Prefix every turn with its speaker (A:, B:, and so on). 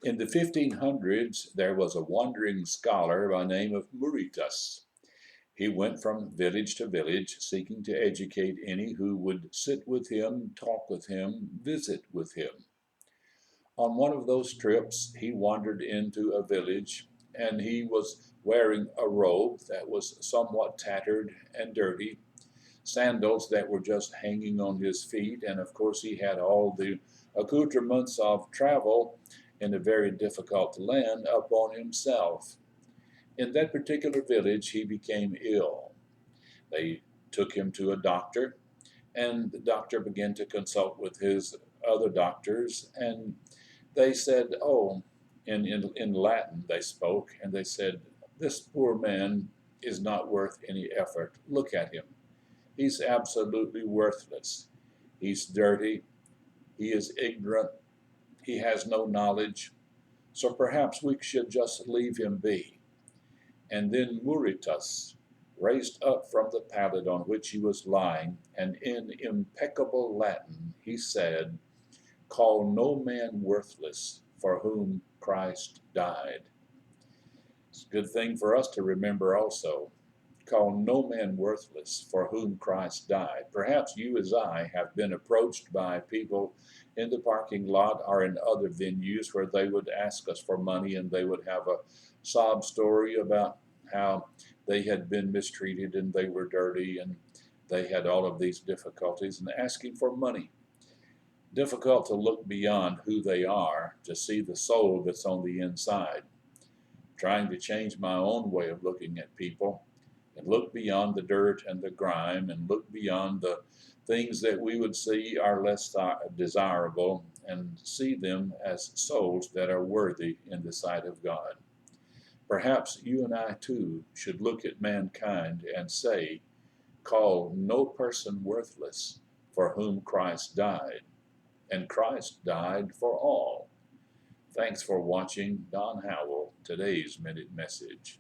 A: In the 1500s, there was a wandering scholar by the name of Muritas. He went from village to village, seeking to educate any who would sit with him, talk with him, visit with him. On one of those trips, he wandered into a village, and he was wearing a robe that was somewhat tattered and dirty, sandals that were just hanging on his feet, and of course, he had all the accoutrements of travel in a very difficult land upon himself. In that particular village, he became ill. They took him to a doctor, and the doctor began to consult with his other doctors, and they said, oh, in Latin they spoke, and they said, this poor man is not worth any effort. Look at him. He's absolutely worthless. He's dirty. He is ignorant. He has no knowledge. So perhaps we should just leave him be. And then Muritas raised up from the pallet on which he was lying, and in impeccable Latin he said, call no man worthless for whom Christ died. It's a good thing for us to remember also. Call no man worthless for whom Christ died. Perhaps you, as I, have been approached by people in the parking lot or in other venues where they would ask us for money, and they would have a sob story about how they had been mistreated and they were dirty and they had all of these difficulties, and asking for money. Difficult to look beyond who they are to see the soul that's on the inside. Trying to change my own way of looking at people and look beyond the dirt and the grime and look beyond the things that we would see are less desirable and see them as souls that are worthy in the sight of God. Perhaps you and I too should look at mankind and say, call no person worthless for whom Christ died, and Christ died for all. Thanks for watching Don Howell, today's Minute Message.